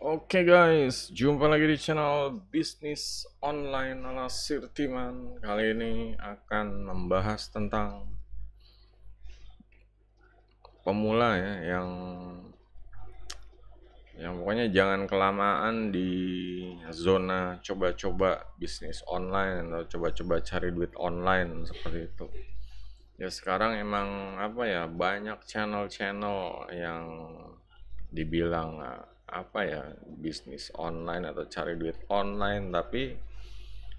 Oke guys, jumpa lagi di channel bisnis online ala Sirtiman. Kali ini akan membahas tentang pemula ya, yang pokoknya jangan kelamaan di zona coba-coba bisnis online atau coba-coba cari duit online seperti itu. Ya sekarang emang apa ya, banyak channel-channel yang dibilang apa ya, bisnis online atau cari duit online, tapi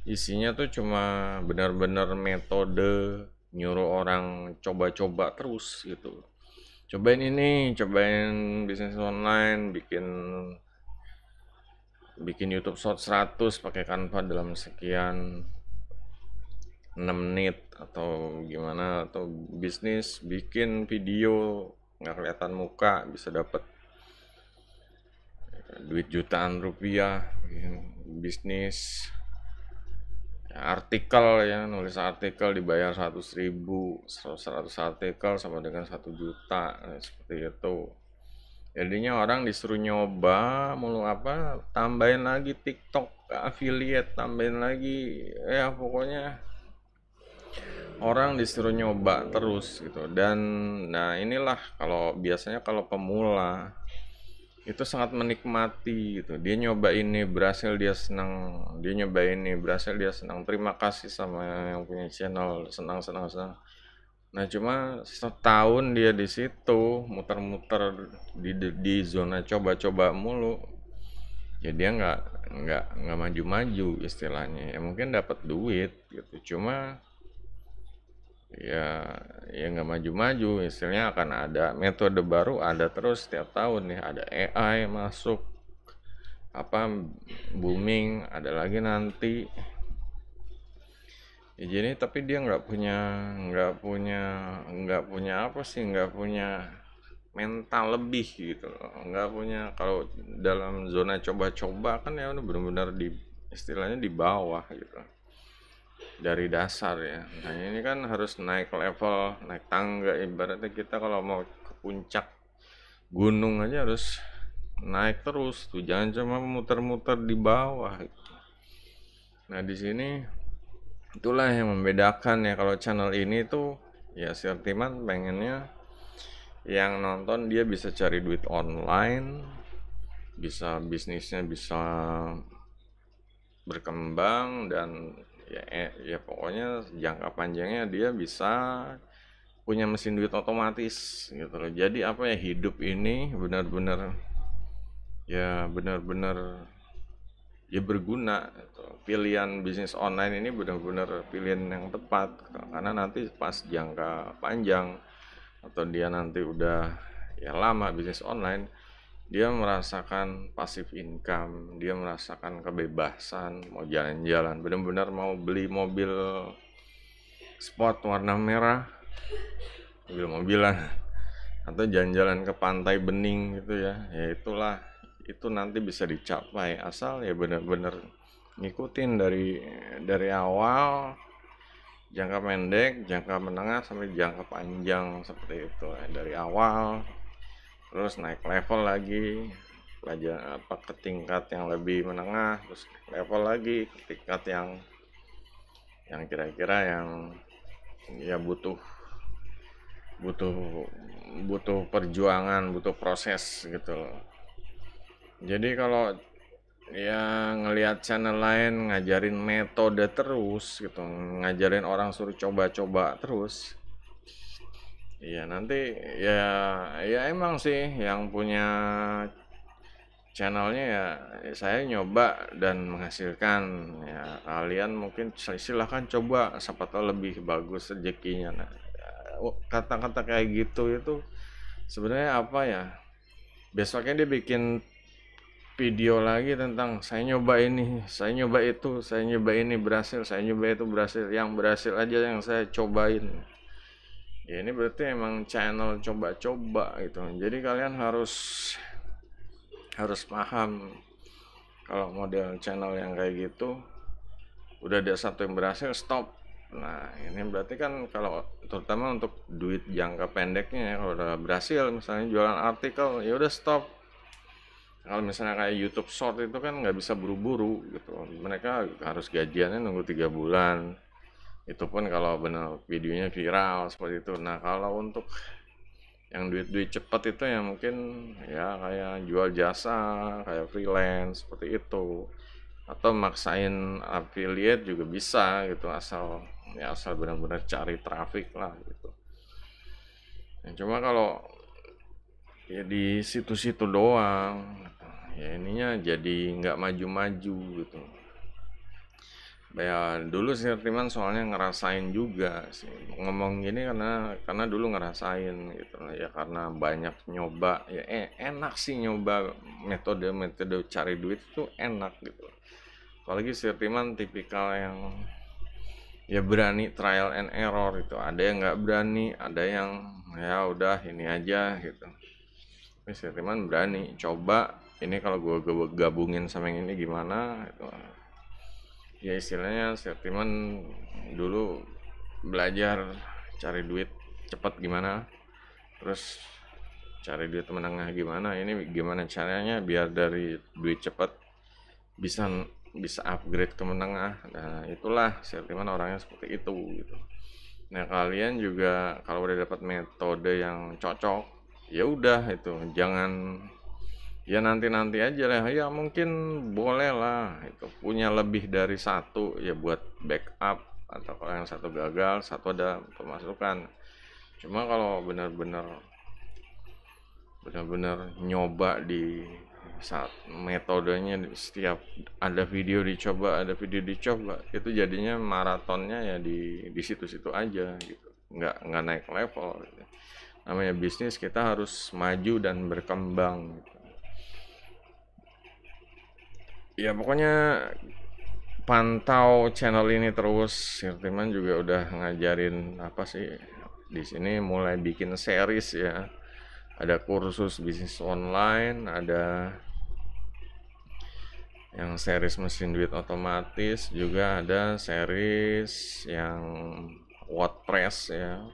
isinya tuh cuma benar-benar metode nyuruh orang coba-coba terus gitu. Cobain ini, cobain bisnis online, bikin bikin YouTube Short 100 pakai Canva dalam sekian 6 menit atau gimana, atau bisnis bikin video nggak kelihatan muka bisa dapat duit jutaan rupiah. Bikin bisnis artikel ya, nulis artikel dibayar 100.000, 100 artikel sama dengan 1 juta, seperti itu. Jadinya orang disuruh nyoba mulu, apa, tambahin lagi TikTok affiliate, tambahin lagi, ya pokoknya orang disuruh nyoba terus gitu. Dan nah inilah, kalau biasanya kalau pemula itu sangat menikmati gitu. Dia nyoba ini berhasil, dia senang. Dia nyoba ini berhasil, dia senang. Terima kasih sama yang punya channel, senang senang senang. Nah cuma setahun dia di situ muter-muter di zona coba-coba mulu, ya dia nggak maju-maju istilahnya. Ya mungkin dapat duit gitu, cuma ya nggak maju-maju istilahnya. Akan ada metode baru, ada terus setiap tahun nih, ada AI masuk, apa, booming, ada lagi nanti. Ya jadi tapi dia nggak punya apa sih, nggak punya mental lebih gitu loh, nggak punya. Kalau dalam zona coba-coba kan ya udah benar-benar di, istilahnya di bawah gitu, dari dasar ya. Nah ini kan harus naik level, naik tangga. Ibaratnya kita kalau mau ke puncak gunung aja harus naik terus tuh, jangan cuma muter-muter di bawah gitu. Nah di sini itulah yang membedakan ya, kalau channel ini tuh ya si Artiman pengennya yang nonton dia bisa cari duit online, bisa bisnisnya bisa berkembang, dan ya pokoknya jangka panjangnya dia bisa punya mesin duit otomatis gitu loh. Jadi apa ya, hidup ini benar-benar, ya benar-benar, ya berguna gitu. Pilihan bisnis online ini benar-benar pilihan yang tepat gitu. Karena nanti pas jangka panjang atau dia nanti udah ya lama bisnis online, dia merasakan passive income, dia merasakan kebebasan, mau jalan-jalan, benar-benar mau beli mobil sport warna merah, mobil-mobilan, atau jalan-jalan ke pantai bening gitu ya. Ya itulah, itu nanti bisa dicapai asal ya benar-benar ngikutin dari awal, jangka pendek, jangka menengah, sampai jangka panjang seperti itu ya. Dari awal terus naik level lagi, belajar apa, ke tingkat yang lebih menengah, terus level lagi ke tingkat yang kira-kira yang ya butuh butuh butuh perjuangan, butuh proses gitu loh. Jadi kalau ya ngelihat channel lain ngajarin metode terus gitu, ngajarin orang suruh coba-coba terus, iya nanti ya emang sih yang punya channelnya ya, saya nyoba dan menghasilkan. Ya kalian mungkin silahkan coba, siapa tahu lebih bagus rezekinya. Nah, kata-kata kayak gitu itu sebenarnya apa ya, besoknya dia bikin video lagi tentang saya nyoba ini, saya nyoba itu, saya nyoba ini berhasil, saya nyoba itu berhasil, yang berhasil aja yang saya cobain. Ya ini berarti emang channel coba-coba gitu. Jadi kalian harus harus paham, kalau model channel yang kayak gitu udah ada satu yang berhasil, stop. Nah ini berarti kan kalau terutama untuk duit jangka pendeknya ya, kalau udah berhasil misalnya jualan artikel, ya udah stop. Kalau misalnya kayak YouTube Short itu kan nggak bisa buru-buru gitu, mereka harus gajiannya nunggu 3 bulan, itu pun kalau benar videonya viral seperti itu. Nah kalau untuk yang duit-duit cepat itu ya mungkin ya kayak jual jasa, kayak freelance seperti itu, atau maksain affiliate juga bisa gitu, asal ya asal benar-benar cari traffic lah gitu. Ya, cuma kalau ya di situ-situ doang gitu, ya ininya jadi nggak maju-maju gitu. Ya dulu sih Timan soalnya ngerasain juga sih ngomong gini, karena dulu ngerasain gitu ya, karena banyak nyoba ya, enak sih nyoba metode-metode cari duit itu enak gitu. Apalagi si Timan tipikal yang ya berani trial and error gitu, ada yang nggak berani, ada yang ya udah ini aja gitu. Tapi si Timan berani coba ini, kalau gue gabungin sama yang ini gimana gitu. Ya istilahnya sentimen dulu belajar cari duit cepat gimana, terus cari duit menengah gimana, ini gimana caranya biar dari duit cepat bisa bisa upgrade ke menengah. Nah itulah sentimen orangnya seperti itu gitu. Nah kalian juga kalau udah dapat metode yang cocok, ya udah itu jangan, ya nanti-nanti aja lah, ya mungkin boleh lah itu punya lebih dari satu ya buat backup, atau kalau yang satu gagal satu ada pemasukan. Cuma kalau benar-benar nyoba di saat metodenya, setiap ada video dicoba, itu jadinya maratonnya ya di situ-situ aja gitu, nggak naik level gitu. Namanya bisnis kita harus maju dan berkembang gitu. Ya pokoknya pantau channel ini terus. Sirtiman juga udah ngajarin apa sih di sini, mulai bikin series ya. Ada kursus bisnis online, ada yang series mesin duit otomatis, juga ada series yang WordPress ya.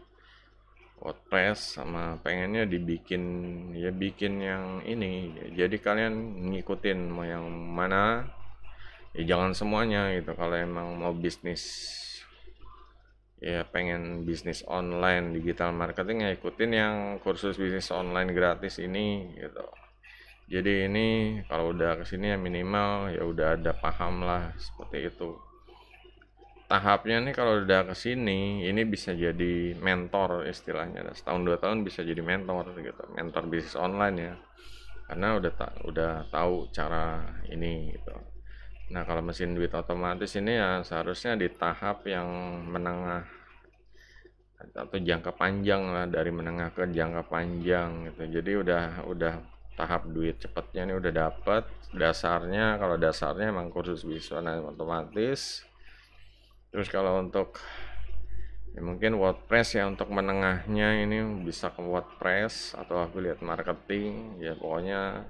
WordPress sama pengennya dibikin ya, bikin yang ini. Jadi kalian ngikutin mau yang mana, ya jangan semuanya gitu. Kalau emang mau bisnis, ya pengen bisnis online digital marketing, ya ikutin yang kursus bisnis online gratis ini gitu. Jadi ini kalau udah kesini ya minimal ya udah ada paham lah seperti itu. Tahapnya nih kalau udah kesini ini bisa jadi mentor istilahnya, setahun 2 tahun bisa jadi mentor gitu, mentor bisnis online ya, karena udah tahu cara ini gitu. Nah, kalau mesin duit otomatis ini ya seharusnya di tahap yang menengah atau jangka panjang lah, dari menengah ke jangka panjang gitu. Jadi udah tahap duit cepatnya ini udah dapat dasarnya. Kalau dasarnya emang kursus bisnis otomatis. Terus kalau untuk ya mungkin WordPress ya, untuk menengahnya ini bisa ke WordPress atau affiliate marketing ya, pokoknya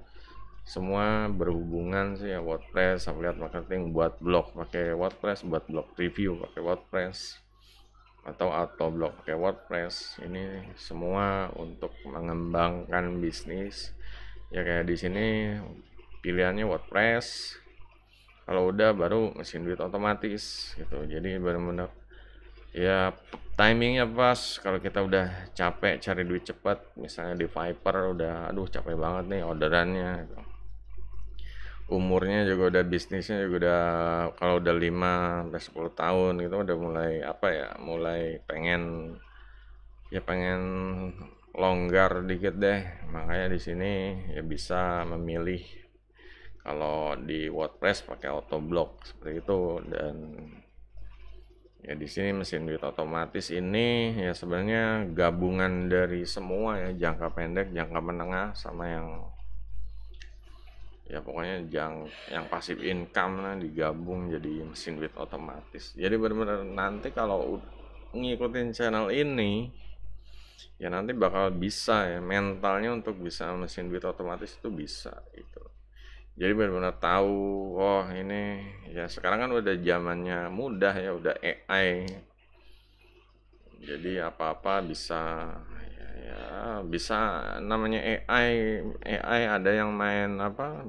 semua berhubungan sih ya, WordPress, affiliate marketing, buat blog pakai WordPress, buat blog review pakai WordPress, atau blog pakai WordPress. Ini semua untuk mengembangkan bisnis. Ya kayak di sini pilihannya WordPress. Kalau udah baru mesin duit otomatis gitu. Jadi benar-benar ya timingnya pas. Kalau kita udah capek cari duit cepat, misalnya di Viper udah aduh capek banget nih orderannya gitu. Umurnya juga udah, bisnisnya juga udah, kalau udah 5 sampai 10 tahun gitu udah mulai apa ya, mulai pengen longgar dikit deh. Makanya di sini ya bisa memilih kalau di WordPress pakai autoblog seperti itu. Dan ya di sini mesin duit otomatis ini ya sebenarnya gabungan dari semua ya, jangka pendek, jangka menengah, sama yang ya pokoknya yang pasif income lah digabung jadi mesin duit otomatis. Jadi benar-benar nanti kalau ngikutin channel ini ya nanti bakal bisa ya, mentalnya untuk bisa mesin duit otomatis itu bisa gitu. Jadi benar-benar tahu, oh ini ya sekarang kan udah zamannya mudah ya, udah AI. Jadi apa-apa bisa ya bisa namanya AI ada yang main apa,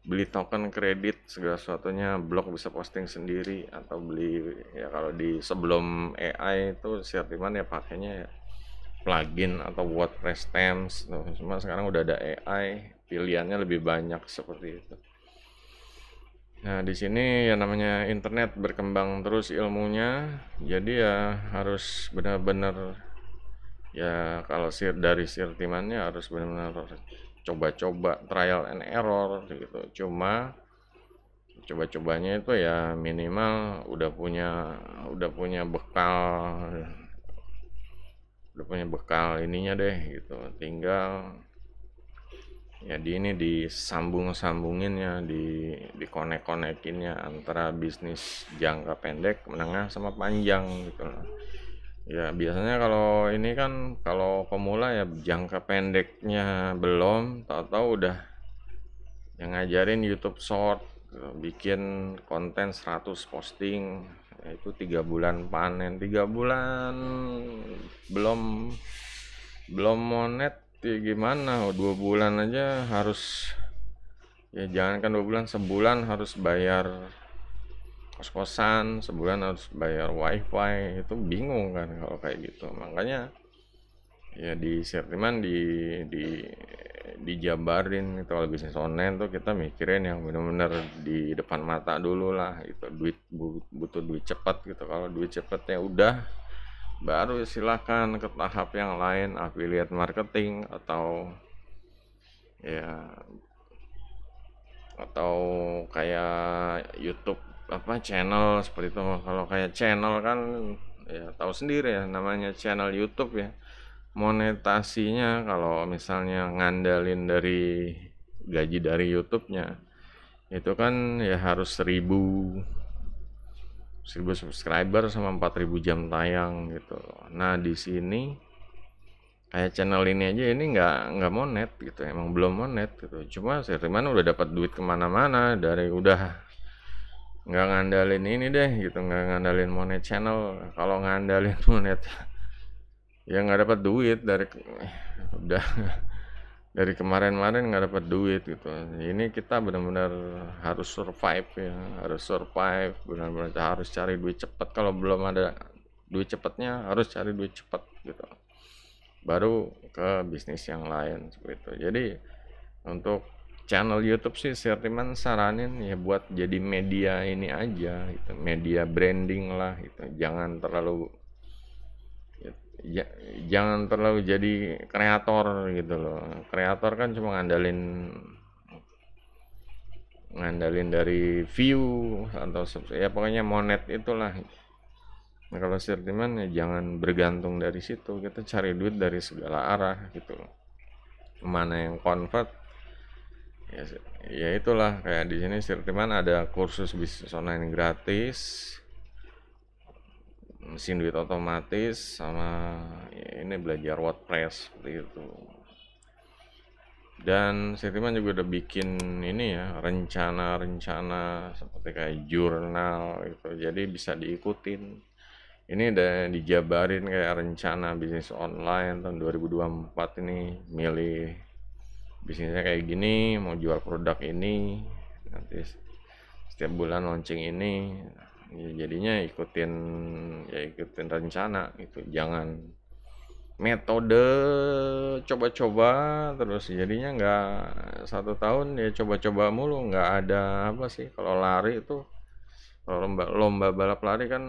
beli token kredit segala sesuatunya, blog bisa posting sendiri atau beli, ya kalau di sebelum AI itu Sirtiman ya pakainya ya plugin atau WordPress themes tuh. Cuma sekarang udah ada AI, pilihannya lebih banyak seperti itu. Nah, di sini ya namanya internet berkembang terus ilmunya, jadi ya harus benar-benar, ya kalau dari Sirtimannya harus benar-benar coba-coba, trial and error gitu. Cuma coba-cobanya itu ya minimal udah punya bekal ininya deh gitu. Tinggal ya ini disambung-sambungin ya, dikonek-konekinnya antara bisnis jangka pendek, menengah sama panjang gitu. Ya biasanya kalau ini kan, kalau pemula ya jangka pendeknya belum, tahu-tahu udah yang ngajarin YouTube Short gitu, bikin konten 100 posting, ya itu 3 bulan panen, 3 bulan belum belum monet ya gimana, 2 bulan aja harus, ya jangankan 2 bulan, sebulan harus bayar kos-kosan, sebulan harus bayar wifi, itu bingung kan kalau kayak gitu. Makanya ya di Sirtiman di dijabarin gitu. Kalau bisnis online tuh kita mikirin yang bener-bener di depan mata dulu lah gitu, butuh duit cepat gitu. Kalau duit cepatnya udah, baru silahkan ke tahap yang lain, affiliate marketing ya atau kayak YouTube apa channel seperti itu. Kalau kayak channel kan ya tahu sendiri ya, namanya channel YouTube ya, monetasinya kalau misalnya ngandalin dari gaji dari YouTube-nya itu kan ya harus 1000 subscriber sama 4000 jam tayang gitu. Nah di sini kayak channel ini aja ini nggak monet gitu, emang belum monet gitu. Cuma Sirtiman udah dapat duit kemana-mana, dari udah nggak ngandalin ini deh gitu, nggak ngandalin monet channel. Kalau ngandalin monet ya nggak dapat duit udah dari kemarin-kemarin nggak dapat duit gitu. Ini kita benar-benar harus survive ya, harus survive, benar-benar harus cari duit cepat. Kalau belum ada duit cepatnya harus cari duit cepat gitu, baru ke bisnis yang lain seperti itu. Jadi untuk channel YouTube sih Sirtiman saranin ya buat jadi media ini aja gitu, media branding lah gitu. Ya, jangan terlalu jadi kreator gitu loh. Kreator kan cuma ngandalin dari view atau ya pokoknya monet itulah. Nah, kalau Sirtiman ya jangan bergantung dari situ, kita cari duit dari segala arah gitu loh. Mana yang convert ya, ya itulah kayak di sini Sirtiman ada kursus bisnis online gratis, mesin duit otomatis, sama ya ini belajar WordPress seperti itu. Dan Sirtiman juga udah bikin ini ya, rencana-rencana seperti kayak jurnal gitu, jadi bisa diikutin. Ini udah dijabarin kayak rencana bisnis online tahun 2024 ini, milih bisnisnya kayak gini, mau jual produk ini, nanti setiap bulan launching ini. Ya jadinya ikutin rencana gitu, jangan metode coba-coba terus, jadinya nggak 1 tahun ya coba-coba mulu, nggak ada apa sih. Kalau lari itu, kalau lomba balap lari kan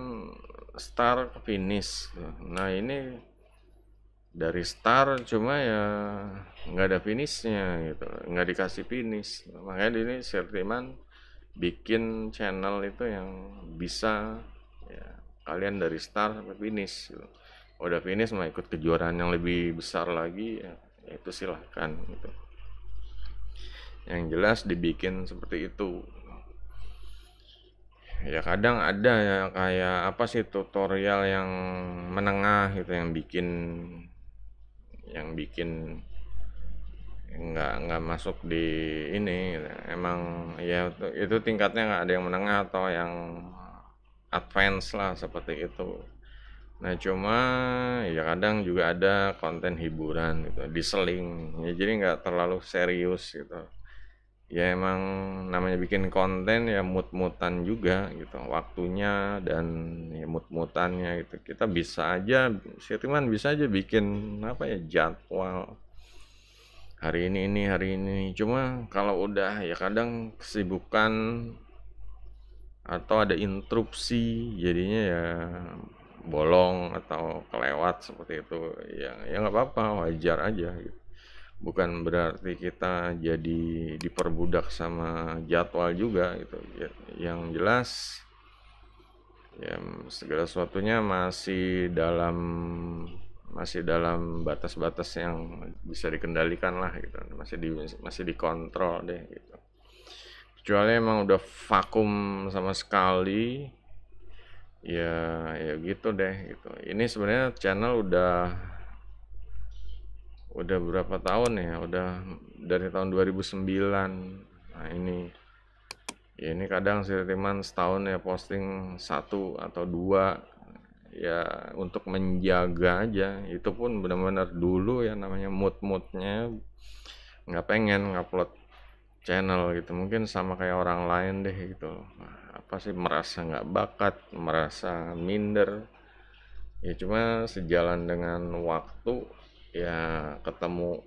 start ke finish. Nah ini dari start cuma ya nggak ada finishnya gitu, nggak dikasih finish. Makanya ini Sirtiman bikin channel itu yang bisa ya kalian dari start sampai finish gitu. Udah finish mau ikut kejuaraan yang lebih besar lagi ya, itu silahkan gitu. Yang jelas dibikin seperti itu. Ya kadang ada ya kayak apa sih, tutorial yang menengah gitu, yang bikin nggak masuk di ini gitu. Emang ya itu tingkatnya nggak ada yang menengah atau yang advance lah seperti itu. Nah cuma ya kadang juga ada konten hiburan gitu, diseling, ya jadi nggak terlalu serius gitu. Ya emang namanya bikin konten ya mut-mutan juga gitu, waktunya dan ya mut-mutannya gitu. Kita bisa aja, Sirman bisa aja bikin apa ya jadwal hari ini. Cuma kalau udah ya kadang kesibukan atau ada interupsi jadinya ya bolong atau kelewat seperti itu. Ya nggak apa-apa, wajar aja gitu. Bukan berarti kita jadi diperbudak sama jadwal juga gitu. Yang jelas ya segala sesuatunya masih dalam batas-batas yang bisa dikendalikan lah gitu. Masih dikontrol deh gitu. Kecuali emang udah vakum sama sekali, ya gitu deh gitu. Ini sebenarnya channel udah berapa tahun ya? Udah dari tahun 2009. Nah ini kadang si Riman setahun ya posting satu atau dua, ya untuk menjaga aja. Itu pun benar-benar dulu ya namanya mood-moodnya nggak pengen ngupload channel gitu. Mungkin sama kayak orang lain deh gitu. Apa sih, merasa nggak bakat, merasa minder. Ya cuma sejalan dengan waktu ya ketemu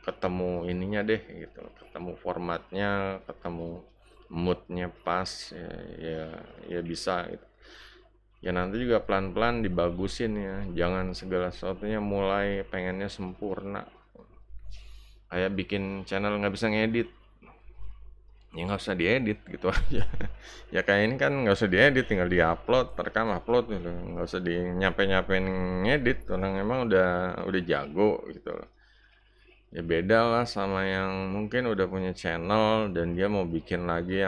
ketemu ininya deh gitu, ketemu formatnya, ketemu moodnya pas, ya bisa gitu. Ya nanti juga pelan-pelan dibagusin ya, jangan segala sesuatunya mulai pengennya sempurna. Kayak bikin channel nggak bisa ngedit, ya nggak usah diedit gitu aja. Ya kayak ini kan nggak usah diedit, tinggal diupload, rekam upload gitu, nggak usah di nyampe-nyampein ngedit, orang emang udah jago gitu loh. Ya beda lah sama yang mungkin udah punya channel dan dia mau bikin lagi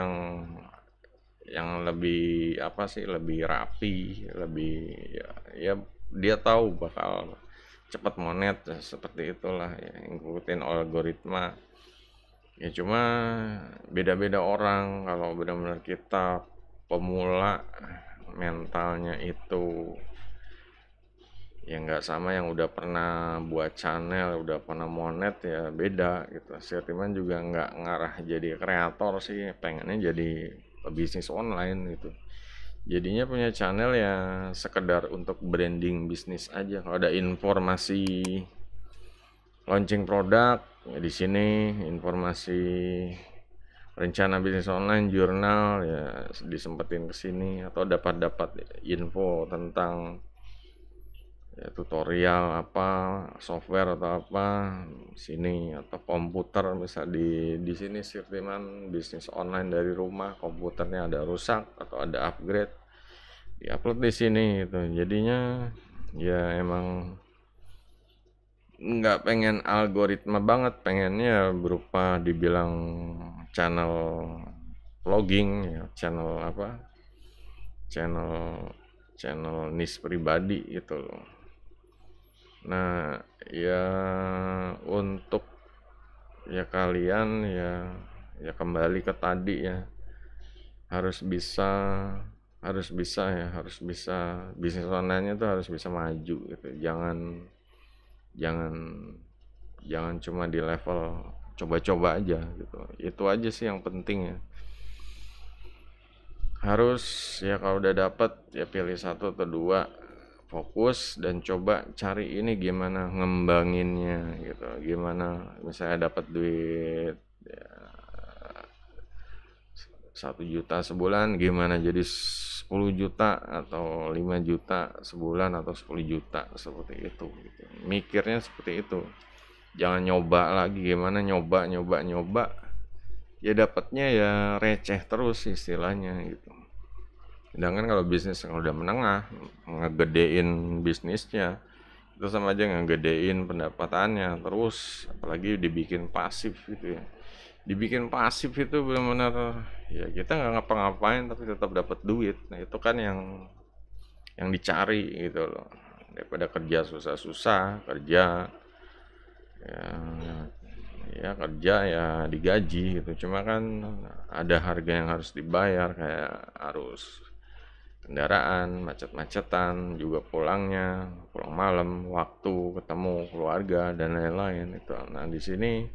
yang lebih apa sih, lebih rapi, lebih ya dia tahu bakal cepat monet seperti itulah ya, ngikutin algoritma. Ya cuma beda-beda orang, kalau benar-benar kita pemula mentalnya itu ya nggak sama yang udah pernah buat channel, udah pernah monet, ya beda gitu. Sirtiman juga nggak ngarah jadi kreator sih, pengennya jadi bisnis online gitu. Jadinya punya channel ya sekedar untuk branding bisnis aja. Kalau ada informasi launching produk ya di sini, informasi rencana bisnis online, jurnal ya disempetin ke sini, atau dapat info tentang ya, tutorial apa, software atau apa sini, atau komputer bisa di sini. Sirtiman bisnis online dari rumah, komputernya ada rusak atau ada upgrade, diupload di sini gitu. Jadinya ya emang nggak pengen algoritma banget, pengennya berupa dibilang channel vlogging ya, channel apa, channel channel niche pribadi gitu loh. Nah, ya untuk ya kalian ya kembali ke tadi ya, harus bisa harus bisa bisnis online itu harus bisa maju gitu. Jangan jangan cuma di level coba-coba aja gitu. Itu aja sih yang penting ya. Harus ya kalau udah dapet ya pilih satu atau dua, fokus dan coba cari ini gimana ngembanginnya gitu. Gimana misalnya dapat duit ya, 1 juta sebulan, gimana jadi 10 juta atau 5 juta sebulan atau 10 juta, seperti itu gitu. Mikirnya seperti itu. Jangan nyoba lagi, gimana nyoba ya dapatnya ya receh terus istilahnya gitu. Sedangkan kalau bisnis yang udah menengah, ngegedein bisnisnya itu sama aja ngegedein pendapatannya terus, apalagi dibikin pasif gitu ya. Dibikin pasif itu benar-benar ya kita nggak ngapa-ngapain tapi tetap dapat duit. Nah itu kan yang dicari gitu loh, daripada kerja susah-susah kerja ya, ya kerja ya digaji gitu, cuma kan ada harga yang harus dibayar, kayak harus kendaraan, macet-macetan, juga pulangnya, pulang malam, waktu ketemu keluarga dan lain-lain itu. Nah, di sini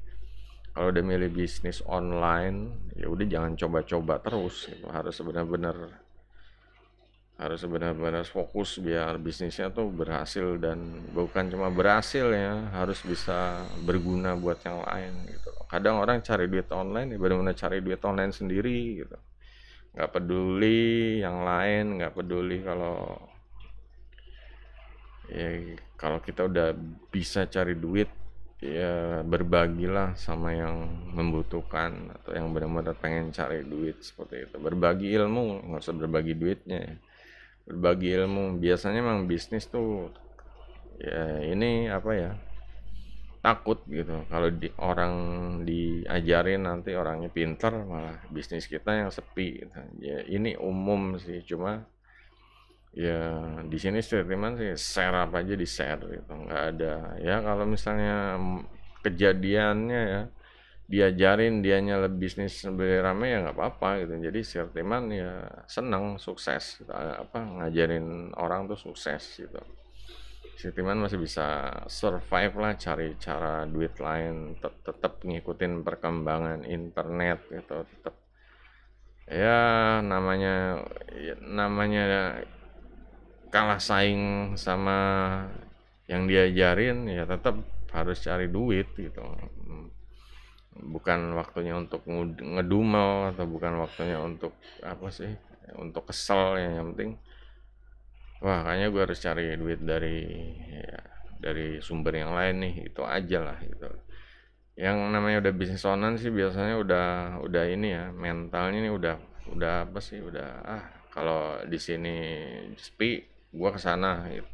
kalau udah milih bisnis online, ya udah jangan coba-coba terus gitu. Harus benar-benar fokus biar bisnisnya tuh berhasil, dan bukan cuma berhasil ya, harus bisa berguna buat yang lain gitu. Kadang orang cari duit online ya benar-benar cari duit online sendiri gitu. Nggak peduli yang lain, nggak peduli kalau kita udah bisa cari duit, ya berbagilah sama yang membutuhkan atau yang benar-benar pengen cari duit seperti itu. Berbagi ilmu, nggak usah berbagi duitnya ya. Berbagi ilmu, biasanya emang bisnis tuh ya ini apa ya, takut gitu kalau orang diajarin nanti orangnya pinter malah bisnis kita yang sepi gitu. Ya ini umum sih, cuma ya di sini statement sih share apa aja di share gitu, nggak ada ya. Kalau misalnya kejadiannya ya diajarin dianya lebih bisnis lebih rame ya nggak apa-apa gitu. Jadi statement ya senang sukses gitu. Apa ngajarin orang tuh sukses gitu. Sentimen masih bisa survive lah, cari cara duit lain, tetap ngikutin perkembangan internet gitu, tetap ya namanya kalah saing sama yang diajarin ya tetap harus cari duit gitu. Bukan waktunya untuk ngedumel atau bukan waktunya untuk apa sih, untuk kesel ya. Yang penting wah kayaknya gue harus cari duit ya, dari sumber yang lain nih, itu aja lah gitu. Yang namanya udah bisnis online sih biasanya udah ini ya, mentalnya ini udah apa sih, udah kalau di sini sepi gue kesana gitu.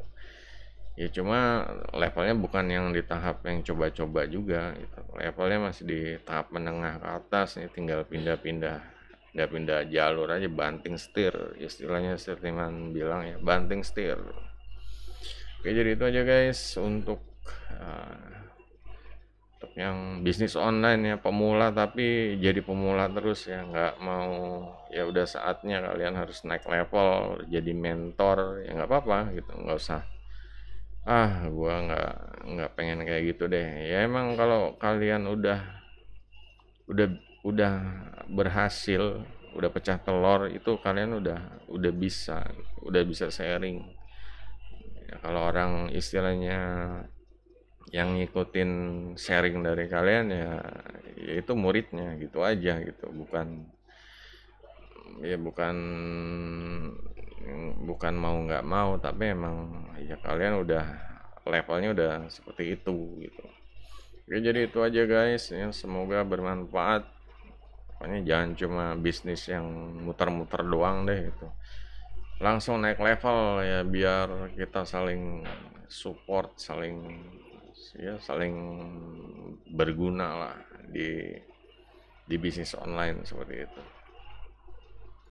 Ya cuma levelnya bukan yang di tahap yang coba-coba juga gitu. Levelnya masih di tahap menengah ke atas nih, tinggal pindah jalur aja, banting setir istilahnya, Stirtiman bilang ya, banting setir. Oke, jadi itu aja guys uh, untuk yang bisnis online ya, pemula tapi jadi pemula terus ya, nggak mau ya, udah saatnya kalian harus naik level jadi mentor ya, nggak apa-apa gitu, nggak usah gua nggak pengen kayak gitu deh ya. Emang kalau kalian udah udah berhasil, udah pecah telur itu, kalian udah bisa sharing ya. Kalau orang istilahnya yang ngikutin sharing dari kalian ya itu muridnya gitu aja gitu, bukan bukan mau nggak mau, tapi emang ya kalian udah levelnya udah seperti itu gitu. Oke, jadi itu aja guys ya, semoga bermanfaat. Pokoknya jangan cuma bisnis yang muter-muter doang deh itu, langsung naik level ya, biar kita saling support, saling berguna lah di bisnis online seperti itu.